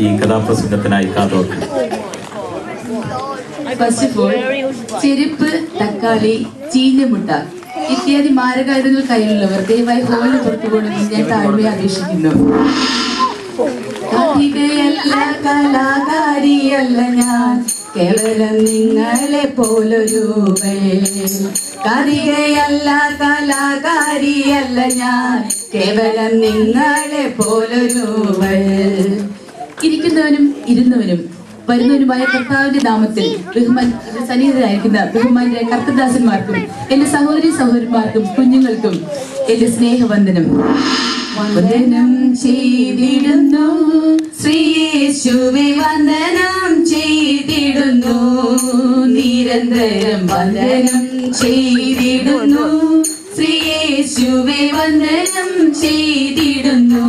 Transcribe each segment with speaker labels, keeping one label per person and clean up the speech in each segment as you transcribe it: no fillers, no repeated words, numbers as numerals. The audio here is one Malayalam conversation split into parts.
Speaker 1: ഈ കഥാപ്രസംഗത്തിനായി കാതോർക്കും.
Speaker 2: ചെരുപ്പ്, തക്കാളി, ചീഞ്ഞമുട്ട ഇത്യാദി മാരകായുധങ്ങൾ കയ്യിലുള്ളവർ ദയവായി ഹോളിന് പുറത്തു പോകണമെന്ന് ഞാൻ താഴ്മയെ അപേക്ഷിക്കുന്നു. കവിതയല്ല, കലാകാരിയല്ല ഞാൻ, കേവലം നിങ്ങളെ പോലൊരു കവിതയല്ല, കലാകാരിയല്ല ഞാൻ, കേവലം നിങ്ങളെ പോലൊരു ഇരിക്കുന്നവനും ഇരുന്നവനും വരുന്നവനുമായ കർത്താവിന്റെ നാമത്തിൽ സന്നിഹിതരായിരിക്കുന്ന ബഹുമാന്യ കർത്തദാസന്മാർക്കും എന്റെ സഹോദരി സഹോദരന്മാർക്കും കുഞ്ഞുങ്ങൾക്കും എന്റെ സ്നേഹവന്ദനം. വന്ദനം ചെയ്തിടുന്നു ശ്രീയേശുവേ, വന്ദനം ചെയ്തിടുന്നു നിരന്തരം, വന്ദനം ചെയ്തിടുന്നു ശ്രീയേശുവേ, വന്ദനം ചെയ്തിടുന്നു.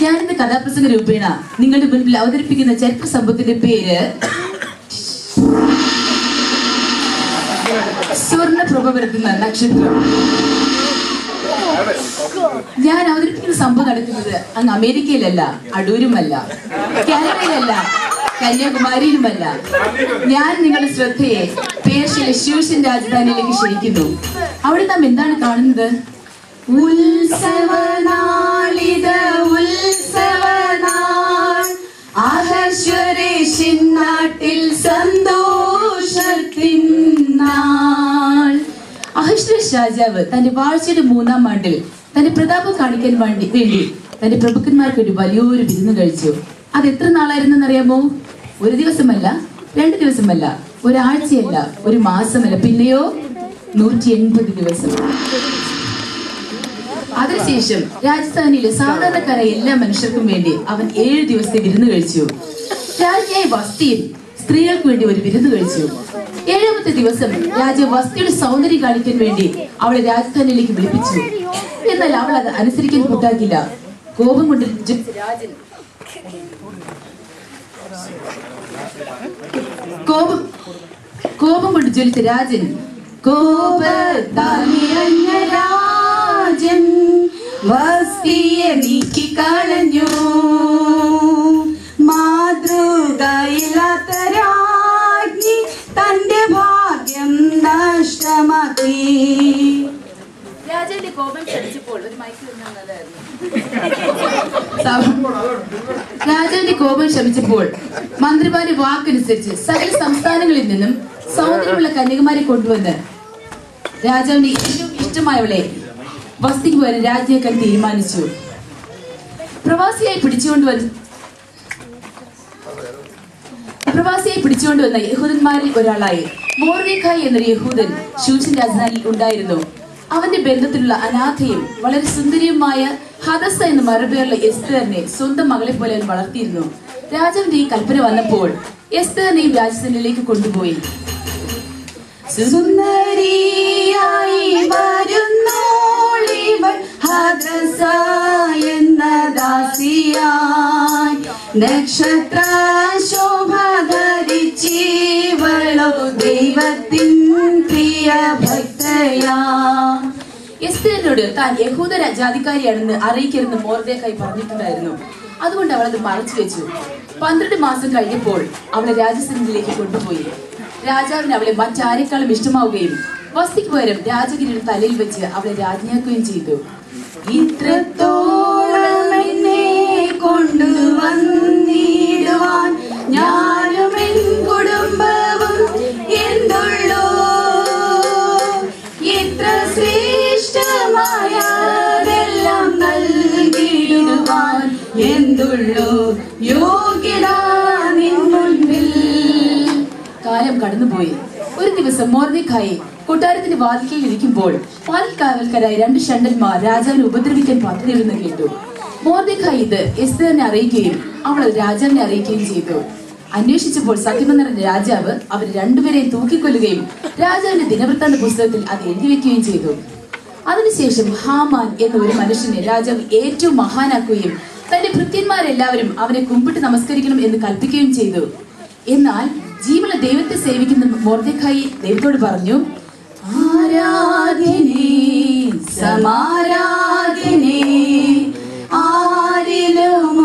Speaker 2: ഞാനിന്ന് കഥാപ്രസംഗ രൂപേണ നിങ്ങളുടെ മുൻപിൽ അവതരിപ്പിക്കുന്ന ചരിത്ര സംഭവത്തിന്റെ പേര് സ്വർണ്ണപ്രഭ പരത്തുന്ന നക്ഷത്രം. ഞാൻ അവതരിപ്പിക്കുന്ന സംഭവം നടക്കുന്നത് അങ്ങ് അമേരിക്കയിലല്ല, അടൂരുമല്ല, കാനഡയിലല്ല, കന്യാകുമാരിയിലുമല്ല. ഞാൻ നിങ്ങളുടെ ശ്രദ്ധയെ പേർഷ്യയിലെ ശൂഷൻ രാജധാനിയിലേക്ക് ക്ഷണിക്കുന്നു. അവിടെ നാം എന്താണ് കാണുന്നത്? ഉത്സവനാളിത ഉത്സവനാൾ, അഹശ്വരേശിൻ നാട്ടിൽ സന്തോഷത്തിൻ നാൾ. അഹശ്വേരോശ് രാജാവ് തന്റെ വാഴ്ചയുടെ 3-ാം ആണ്ടിൽ തന്റെ പ്രതാപം കാണിക്കാൻ വേണ്ടി തന്റെ പ്രഭുക്കന്മാർക്ക് ഒരു വലിയൊരു വിരുന്ന് കഴിച്ചു. അത് എത്ര നാളായിരുന്നെന്നറിയാമോ? ഒരു ദിവസമല്ല, 2 ദിവസമല്ല, ഒരാഴ്ചയല്ല, ഒരു മാസമല്ല, പിന്നെയോ 180 ദിവസം. അതിനുശേഷം രാജധാനിയിലെ സാധാരണക്കാരായ എല്ലാ മനുഷ്യർക്കും വേണ്ടി അവൻ 7 ദിവസത്തെ വിരുന്ന് കഴിച്ചു. രാജ്ഞിയായ വസ്തിയിൽ സ്ത്രീകൾക്ക് വേണ്ടി ഒരു വിരുന്ന് കഴിച്ചു. 7ാമത്തെ ദിവസം രാജാവ് വസ്തിയുടെ സൗന്ദര്യം കാണിക്കാൻ വേണ്ടി അവളെ രാജധാനിയിലേക്ക് വിളിപ്പിച്ചു. എന്നാൽ അവൾ അത് അനുസരിക്കാൻ കൂട്ടാക്കില്ല. കോപം കൊണ്ട് ജ്വലിച്ച രാജൻ രാജൻ വസ്തിയെ നീക്കിക്കളഞ്ഞു. മാതൃകയില്ലാത്ത രാജ്ഞി തന്റെ ഭാഗ്യം നഷ്ടമാക്കി. രാജാവിന്റെ കോപം ക്ഷണിച്ചപ്പോൾ രാജാവിന്റെ കോപം ശമിച്ചപ്പോൾ മന്ത്രിമാരുടെ വാക്കനുസരിച്ച് സകല സംസ്ഥാനങ്ങളിൽ നിന്നും സൗന്ദര്യമുള്ള കന്യകമാരെ കൊണ്ടുവന്ന് രാജാവിന് ഏറ്റവും ഇഷ്ടമായവളെ വസ്തിക്ക് വരെ രാജ്ഞിയാക്കാൻ തീരുമാനിച്ചു. പ്രവാസിയായി പിടിച്ചുകൊണ്ടുവന്ന യഹൂദന്മാരിൽ ഒരാളായി മൊർദെഖായി എന്നൊരു യഹൂദൻ ശൂഷൻ രാജധാനിയിൽ ഉണ്ടായിരുന്നു. അവന്റെ ബന്ധത്തിലുള്ള അനാഥയും വളരെ സുന്ദരിയുമായ ഹദസ എന്ന മറുപേരുള്ള എസ്തേറിനെ സ്വന്തം മകളെ പോലെ അവൻ വളർത്തിയിരുന്നു. രാജാവിന്റെ ഈ കൽപ്പന വന്നപ്പോൾ എസ്തേറിനെയും രാജധാനിയിലേക്ക് കൊണ്ടുപോയി. സുന്ദരിയായി വരുന്നോളിവൾ ഹദസ എന്ന ദാസിയായി, നക്ഷത്ര ശോഭ ധരിച്ചവളോ ദൈവത്തിൻ പ്രിയ ഭക്തയാ. എസ്തേറിനോട് താൻ യഹൂദ ജാതിക്കാരിയാണെന്ന് അറിയിക്കരുതെന്ന് മൊർദെഖായി പറഞ്ഞിട്ടുണ്ടായിരുന്നു. അതുകൊണ്ട് അവൾ അത് മറച്ചു വെച്ചു. 12 മാസം കഴിഞ്ഞപ്പോൾ അവളെ രാജസന്നിധിയിലേക്ക് കൊണ്ടുപോയി. രാജാവിന് അവളെ മറ്റാരെക്കാളും ഇഷ്ടമാവുകയും വസ്തിക്ക് പകരം രാജഗിരിയുടെ തലയിൽ വെച്ച് അവളെ രാജ്ഞിയാക്കുകയും ചെയ്തു. ഇത്രത്തോളം എന്നെ കൊണ്ടുവന്നിടുവാൻ ഞാനും എൻ കുടുംബവും എന്തുള്ളൂ, എത്ര ശ്രേഷ്ഠമായതെല്ലാം നൽകിടുവാൻ എന്തുള്ളൂ യോഗ്യത നിൻ മുൻപിൽ. കാലം കടന്നുപോയി. ഒരു ദിവസം മൊർദെഖായി കൊട്ടാരത്തിന്റെ വാതിൽക്കൽ ഇരിക്കുമ്പോൾ പാൽക്കാവൽക്കാരായ 2 ഷണ്ഡന്മാർ രാജാവിനെ ഉപദ്രവിക്കാൻ പദ്ധതിയിടുന്ന കേട്ടു. മൊർദെഖായി ഇത് എസ്തേറിനെ അറിയിക്കുകയും അവൾ രാജാവിനെ അറിയിക്കുകയും ചെയ്തു. അന്വേഷിച്ചപ്പോൾ സത്യമെന്ന് പറഞ്ഞ രാജാവ് അവർ രണ്ടുപേരെയും തൂക്കിക്കൊല്ലുകയും രാജാവിന്റെ ദിനവൃത്താന്ത പുസ്തകത്തിൽ അത് എഴുതിവെക്കുകയും ചെയ്തു. അതിനുശേഷം ഹാമാൻ എന്ന ഒരു മനുഷ്യനെ രാജാവ് ഏറ്റവും മഹാനാക്കുകയും തന്റെ ഭൃത്യന്മാരെല്ലാവരും അവനെ കുമ്പിട്ട് നമസ്കരിക്കണം എന്ന് കൽപ്പിക്കുകയും ചെയ്തു. എന്നാൽ ജീവനുള്ള ദൈവത്തെ സേവിക്കുന്ന മൊർദെഖായി ദൈവത്തോട് പറഞ്ഞു, ആരാധ്യനേ സമാരാധ്യനേ ആരിലും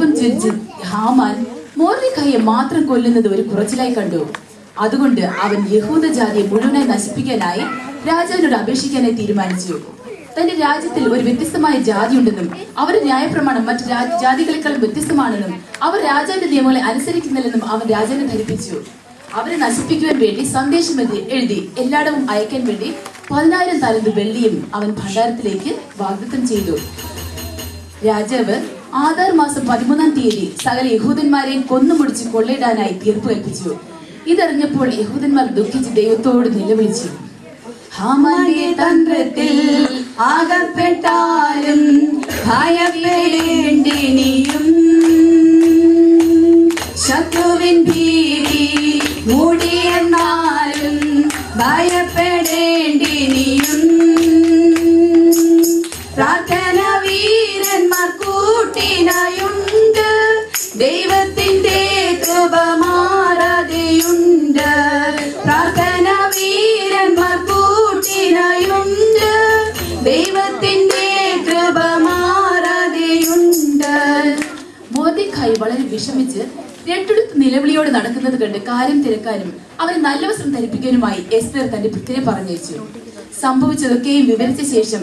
Speaker 2: മുഖം ചിരിച്ച് ഹാമാൻ മൊർദെഖായിയെ മാത്രം കൊല്ലുന്നത് ഒരു കുറച്ചിലായി കണ്ടു. അതുകൊണ്ട് അവൻ യഹൂദ ജാതിയെ മുഴുവനായി നശിപ്പിക്കാനായി രാജാവിനോട് അപേക്ഷിക്കാനായി തീരുമാനിച്ചു. തന്റെ രാജ്യത്തിൽ ഒരു വ്യത്യസ്തമായ ജാതി ഉണ്ടെന്നും അവരുടെ ന്യായപ്രമാണം മറ്റു ജാതികളെക്കാളും വ്യത്യസ്തമാണെന്നും അവർ രാജാവിന്റെ നിയമങ്ങളെ അനുസരിക്കുന്നില്ലെന്നും അവൻ രാജാവിനെ ധരിപ്പിച്ചു. അവരെ നശിപ്പിക്കുവാൻ വേണ്ടി സന്ദേശം എഴുതി എല്ലായിടവും അയക്കാൻ വേണ്ടി 10,000 തലന്ത് വെള്ളിയും അവൻ ഭണ്ഡാരത്തിലേക്ക് വാഗ്ദത്തം ചെയ്തു. രാജാവ് ആദാർ മാസം 13-ാം തീയതി സകല യഹൂദന്മാരെയും കൊന്നുമുടിച്ച് കൊള്ളയിടാനായി തീർപ്പ് കൽപ്പിച്ചു. ഇതറിഞ്ഞപ്പോൾ യഹൂദന്മാർ ദുഃഖിച്ച് ദൈവത്തോട് നിലവിളിച്ചു. ഹാമാന്റെ തന്ത്രത്തിൽ ആകപ്പെട്ടാലും ഭയപ്പെടേണ്ടിനിയും, ശത്രുവിൻ ഭീതി മൂടിയെന്നാലും ഭയപ്പെടേണ്ടിനിയും, പ്രാർത്ഥന വീരന്മാർ കൂട്ടിനായുണ്ട്, ദൈവത്തിന്റെ കൃപ മാറാതെയുണ്ട്. പ്രാർത്ഥന വീരന്മാർ കൂട്ടിനായുണ്ട്, ദൈവത്തിന്റെ കൃപ മാറാതെയുണ്ട്. മൊർദെഖായി വളരെ വിഷമിച്ച് രണ്ടെടുത്ത് നിലവിളിയോട് നടക്കുന്നത് കണ്ട് കാര്യം തിരക്കാനും അവരെ നല്ല വസ്ത്രം ധരിപ്പിക്കാനുമായി എസ്തർ തന്റെ ഭൃത്യനെ പറഞ്ഞയച്ചു. സംഭവിച്ചതൊക്കെയും വിവരിച്ച ശേഷം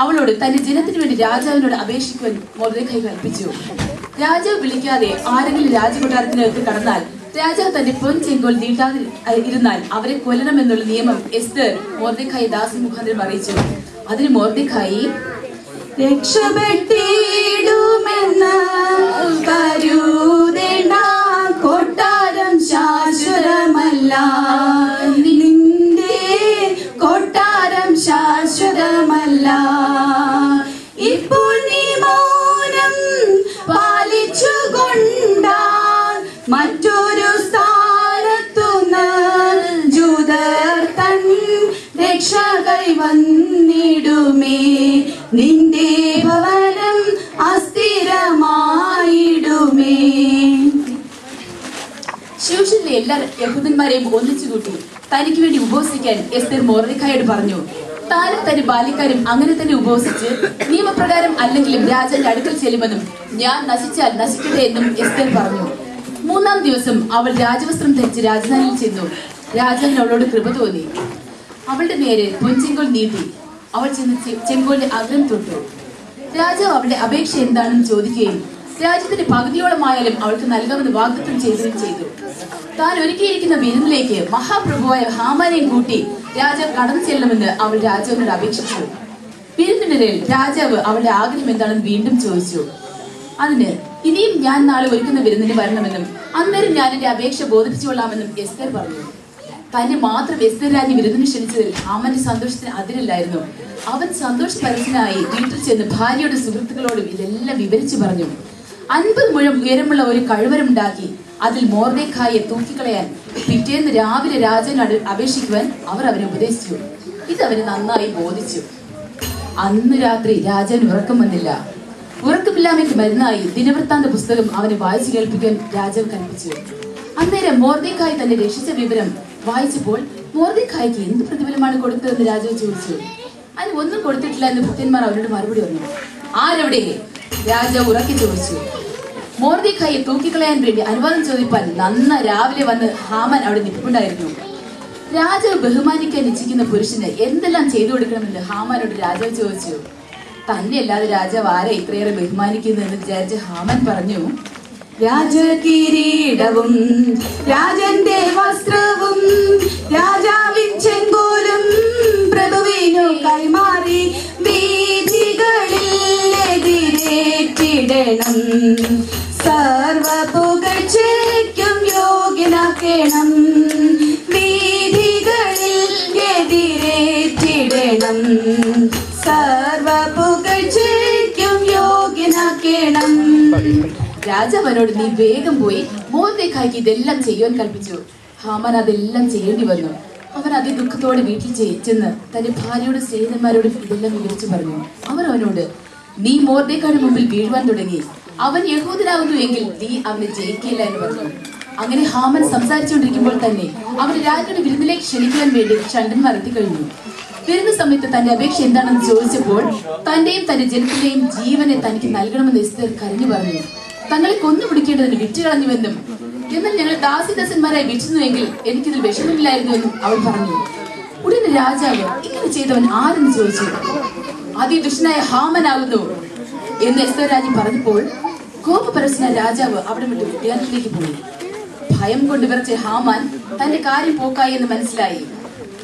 Speaker 2: അവളോട് തന്റെ ജനത്തിനു വേണ്ടി രാജാവിനോട് അപേക്ഷിക്കുവാൻ മൊർദെഖായി കൽപ്പിച്ചു. രാജാവ് വിളിക്കാതെ ആരെങ്കിലും രാജകൊട്ടാരത്തിനകത്ത് കടന്നാൽ രാജാവ് തന്റെ പൊൻചെങ്കോൽ നീട്ടാതെ ഇരുന്നാൽ അവരെ കൊല്ലണമെന്നുള്ള നിയമം എസ്തർ മൊർദെഖായി ദാസൻ മുഖാന്തരം അറിയിച്ചു. അതിന് മൊർദെഖായി രക്ഷപ്പെട്ടിടുമെന്ന് കരുതേണ്ട, കൊട്ടാരം ശാശ്വതമല്ല, നിന്റെ കൊട്ടാരം ശാശ്വതമല്ല. ഇപ്പോൾ നീ മൗനം പാലിച്ചുകൊണ്ടാൽ മറ്റൊരു സ്ഥാനത്തുനിന്ന് ജൂതർ തൻ രക്ഷ കൈവന്നിടുമേ, നിന്റെ ഭവനം അസ്ഥിരമായിടുമേ. ശൂഷനിലെ എല്ലാ യഹൂദന്മാരെയും ഒന്നിച്ചുകൂട്ടി തനിക്ക് വേണ്ടി ഉപവസിക്കാൻ എസ്തർ മൊർദെഖായിയോട് പറഞ്ഞു. താനും തന്റെ ബാല്യക്കാരും അങ്ങനെ തന്നെ ഉപവസിച്ച് നിയമപ്രകാരം അല്ലെങ്കിലും രാജാവിന്റെ അടുക്കൽ ചെല്ലുമെന്നും ഞാൻ നശിച്ചാൽ നശിക്കട്ടെ എന്നും എസ്തർ പറഞ്ഞു. 3-ാം ദിവസം അവൾ രാജവസ്ത്രം ധരിച്ച് രാജധാനിയിൽ ചെന്നു. രാജാവിന് അവളോട് കൃപ തോന്നി. അവളുടെ നേരെ പൊൻചെങ്കോൽ നീട്ടി. അവൾ ചെന്ന് ചെങ്കോലിന്റെ അഗ്രം തൊട്ടു. രാജാവ് അവളുടെ അപേക്ഷ എന്താണെന്ന് ചോദിക്കുകയും രാജ്യത്തിന്റെ പകുതിയോളമായാലും അവൾക്ക് നൽകാമെന്ന് വാഗ്ദത്തം ചെയ്യുകയും ചെയ്തു. താൻ ഒരുക്കിയിരിക്കുന്ന വിരുന്നിലേക്ക് മഹാപ്രഭുവായ ഹാമാനെയും കൂട്ടി രാജാവ് കടന്നു ചെല്ലണമെന്ന് അവൾ രാജാവിനോട് അപേക്ഷിച്ചു. വിരുന്നിനിടയിൽ രാജാവ് അവളുടെ ആഗ്രഹം എന്താണെന്ന് വീണ്ടും ചോദിച്ചു. അതിന് ഇനിയും ഞാൻ നാളെ ഒരുക്കുന്ന വിരുന്നിന് വരണമെന്നും അന്നേരം ഞാൻ എന്റെ അപേക്ഷ ബോധിപ്പിച്ചുകൊള്ളാമെന്നും എസ്തർ പറഞ്ഞു. തന്നെ മാത്രം എസ്തർ രാജ്ഞി വിരുന്നിന് ക്ഷണിച്ചതിൽ ഹാമാന്റെ സന്തോഷത്തിന് അതിരില്ലായിരുന്നു. അവൻ സന്തോഷപരനായി വീട്ടിൽ ചെന്ന് ഭാര്യയോടും സുഹൃത്തുക്കളോടും ഇതെല്ലാം വിവരിച്ചു പറഞ്ഞു. 50 മുഴം ഉയരമുള്ള ഒരു കഴുവരമുണ്ടാക്കി അതിൽ മൊർദെഖായിയെ തൂക്കിക്കളയാൻ പിറ്റേന്ന് രാവിലെ രാജാവിനോട് അപേക്ഷിക്കുവാൻ അവർ അവനെ ഉപദേശിച്ചു. ഇതവന് നന്നായി ബോധിച്ചു. അന്ന് രാത്രി രാജാവിന് ഉറക്കം വന്നില്ല. ഉറക്കമില്ലായ്മയ്ക്ക് മരുന്നായി ദിനവൃത്താന്ത പുസ്തകം അവനെ വായിച്ചു കേൾപ്പിക്കാൻ രാജാവ് കൽപ്പിച്ചു. അന്നേരം മൊർദെഖായി തന്നെ രക്ഷിച്ച വിവരം വായിച്ചപ്പോൾ മൊർദെഖായിക്ക് എന്ത് പ്രതിഫലമാണ് കൊടുത്തതെന്ന് രാജാവ് ചോദിച്ചു. അതിന് ഒന്നും കൊടുത്തിട്ടില്ല എന്ന് ഭൃത്യന്മാർ അവരോട് മറുപടി പറഞ്ഞു. ആരെവിടെ? രാജാവ് ഉറക്കി ചോദിച്ചു. മൊർദെഖായിയെ തൂക്കിക്കളയാൻ വേണ്ടി അനുവാദം ചോദിപ്പാൻ നന്ന രാവിലെ വന്ന് ഹാമാൻ അവിടെ നിൽപ്പുണ്ടായിരുന്നു. രാജാവ് ബഹുമാനിക്കാൻ ഇച്ഛിക്കുന്ന പുരുഷന് എന്തെല്ലാം ചെയ്തു കൊടുക്കണമെന്ന് ഹാമാനോട് രാജാവ് ചോദിച്ചു. തന്നെ അല്ലാതെ രാജാവ് ആരെ ഇത്രയേറെ ബഹുമാനിക്കുന്നു എന്ന് വിചാരിച്ച് ഹാമാൻ പറഞ്ഞു. രാജകിരീടവും രാജന്റെ വസ്ത്രവും രാജാവിൻ ചെങ്കോലും പ്രഭുവിനു കൈമാറി വീഥികളിൽ എതിരേറ്റിടണം. സർവ പുകഴ്ചയ്ക്കും യോഗ്യനാക്കണം. വീഥികളിൽ എതിരേറ്റിടണം. സർവ പുകഴ്ചയ്ക്കും യോഗ്യനാക്കണം. രാജാവനോട് നീ വേഗം പോയി മൊർദെഖായിക്ക് ഇതെല്ലാം ചെയ്യുവാൻ കൽപ്പിച്ചു. ഹാമാൻ അതെല്ലാം ചെയ്യേണ്ടി വന്നു. അവൻ അതിദുഃഖത്തോടെ വീട്ടിൽ ചെന്ന് തന്റെ ഭാര്യയോടും സ്നേഹിതന്മാരോടും ഇതെല്ലാം വിവരിച്ചു പറഞ്ഞു. അവർ അവനോട് നീ മൊർദെഖായിയുടെ മുമ്പിൽ വീഴുവാൻ തുടങ്ങി. അവൻ യഹൂദനാകുന്നു എങ്കിൽ നീ അവനെ ജയിക്കില്ല എന്ന് പറഞ്ഞു. അങ്ങനെ ഹാമാൻ സംസാരിച്ചുകൊണ്ടിരിക്കുമ്പോൾ തന്നെ അവന് രാജയുടെ വിരുന്നിലേക്ക് ക്ഷണിക്കുവാൻ വേണ്ടി ഷണ്ഡന്മാർ എത്തിക്കഴിഞ്ഞു. വരുന്ന സമയത്ത് തന്റെ അപേക്ഷ എന്താണെന്ന് ചോദിച്ചപ്പോൾ തന്റെയും തന്റെ ജനത്തിന്റെയും ജീവനെ തനിക്ക് നൽകണമെന്ന് എസ്തർ കരഞ്ഞു പറഞ്ഞു. തങ്ങളെ കൊന്നുപിടിക്കേണ്ടതിന് വിറ്റുകളഞ്ഞുവെന്നും എന്നാൽ ഞങ്ങൾ ദാസിദാസന്മാരായി വിറ്റുന്നുവെങ്കിൽ എനിക്കിതിൽ വിഷമമില്ലായിരുന്നുവെന്നും അവൾ പറഞ്ഞു. ഉടനെ രാജാവ് ഇങ്ങനെ ചെയ്തവൻ ആരെന്ന് ചോദിച്ചു. അതിദുഷ്ടനായ ഹാമനാകുന്നു എന്ന് എസ്തേർ രാജ്ഞി പറഞ്ഞപ്പോൾ കോപപരവശനായ രാജാവ് അവിടെ വിട്ട് ഉദ്യാനത്തിലേക്ക് പോയി. ഭയം കൊണ്ട് വിറച്ച ഹാമാൻ തന്റെ കാര്യം പോക്കായി എന്ന് മനസ്സിലായി.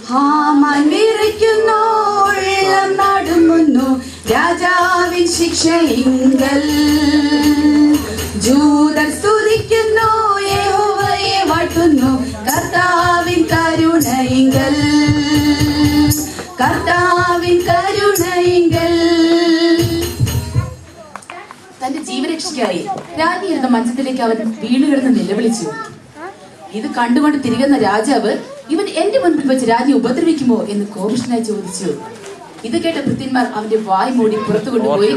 Speaker 3: ഹാമാൻ വിറയ്ക്കുന്നു, ഉള്ളം നടുങ്ങുന്നു, രാജാവിൻ ശിക്ഷയിങ്കൽ. ജൂതർ സ്തുതിക്കുന്നു, യഹോവയെ വാഴ്ത്തുന്നു, കർത്താവിൻ കരുണയിങ്കൽ, കർത്താവിൻ കരുണയിങ്കൽ.
Speaker 2: തന്റെ ജീവരക്ഷയ്ക്കായി രാജ്ഞി ഇരുന്ന മഞ്ചത്തിലേക്ക് അവൻ വീണുകിടന്ന് നിലവിളിച്ചു. ഇത് കണ്ടുകൊണ്ട് തിരികുന്ന രാജാവ് ഇവൻ എന്റെ മുൻപിൽ വെച്ച് രാജ്ഞി ഉപദ്രവിക്കുമോ എന്ന് കോപിഷ്ഠനായി ചോദിച്ചു. ഇത് കേട്ട ഭൃത്യന്മാർ അവന്റെ വായ് മൂടി പുറത്തു കൊണ്ടുപോയി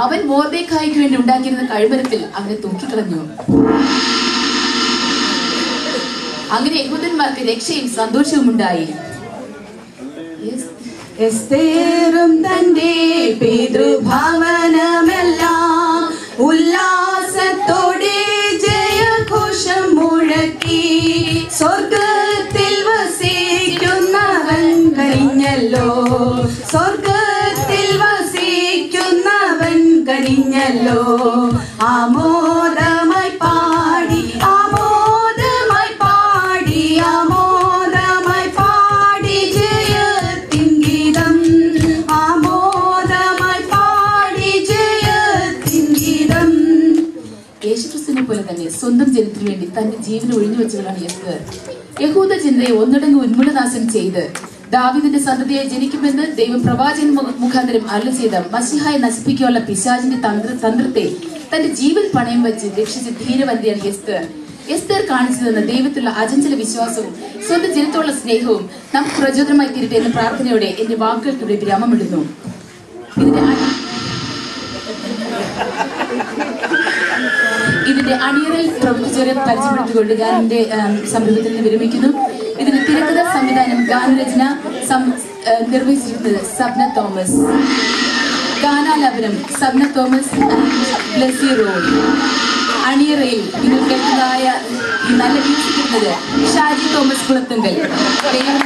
Speaker 2: അവൻ മൊർദെഖായിക്ക് വേണ്ടി ഉണ്ടാക്കിയിരുന്ന കഴുമരത്തിൽ അവനെ തൂക്കിക്കളഞ്ഞു. അങ്ങനെ യഹൂദന്മാർക്ക് രക്ഷയും സന്തോഷവും ഉണ്ടായി.
Speaker 3: എസ്തേറും തന്റെ പിതൃഭവനമെല്ലാം ഉല്ലാസത്തോടെ ജയഘോഷം മുഴക്കി. സ്വർഗത്തിൽ വസിക്കുന്നവൻ കഴിഞ്ഞല്ലോ, സ്വർഗത്തിൽ വസിക്കുന്നവൻ കഴിഞ്ഞല്ലോ. ആമോദമായി പാടി, ആമോദമായി പാടി, ആമോദമായി പാടി ജയത്തിൻ ഗീതം, ആമോദമായി പാടി ജയത്തിൻ ഗീതം.
Speaker 2: യേശുക്രിസ്തുവിനെ പോലെ തന്നെ സ്വന്തം ജനത്തിനു വേണ്ടി തന്റെ ജീവൻ ഒഴിഞ്ഞു വെച്ചവളാണ് എസ്തേർ. യഹൂദ ജനതയെ ഒന്നടങ്ക് ഉന്മൂലനാശനം ചെയ്ത് ദാവീദിന്റെ സന്തതിയെ ജനിക്കുമെന്ന് ദൈവം പ്രവാചകൻ മുഖാന്തരം അരുളി ചെയ്ത മശിഹായെ നശിപ്പിക്കാനുള്ള പിശാചിന്റെ തന്ത്രത്തെ തന്റെ ജീവൻ പണയം വെച്ച് രക്ഷിച്ച ധീരവന്തിയാണ് എസ്തേർ. എസ്തേർ കാണിച്ചു തന്ന ദൈവത്തിലുള്ള അചഞ്ചല വിശ്വാസവും സ്വന്തം ജനത്തോടുള്ള സ്നേഹവും നമുക്ക് പ്രചോദനമായി തീരട്ടെ എന്ന പ്രാർത്ഥനയോടെ എന്റെ വാക്കുകൾക്കിവിടെ വിരാമമിടുന്നു. ഇതിന്റെ അണിയറയിൽ പ്രവർത്തിച്ചവരെ പരിചയപ്പെടുത്തിക്കൊണ്ട് ഞാൻ എന്റെ സംരംഭത്തിൽ നിന്ന് വിരമിക്കുന്നു. ഇതിന്റെ തിരക്കഥ, സംവിധാനം, ഗാനരചന നിർവഹിച്ചിരുന്നത് സബ്ന തോമസ്. ഗാനാലാപനം സബ്ന തോമസ്, ബ്ലെസി റോഡ്. അണിയറയിൽ നിങ്ങൾ കേട്ടതായ ഈ നല്ല മ്യൂസിക് ഇടുന്നത് ഷാജി തോമസ് കുളത്തുങ്കൽ. ദൈവം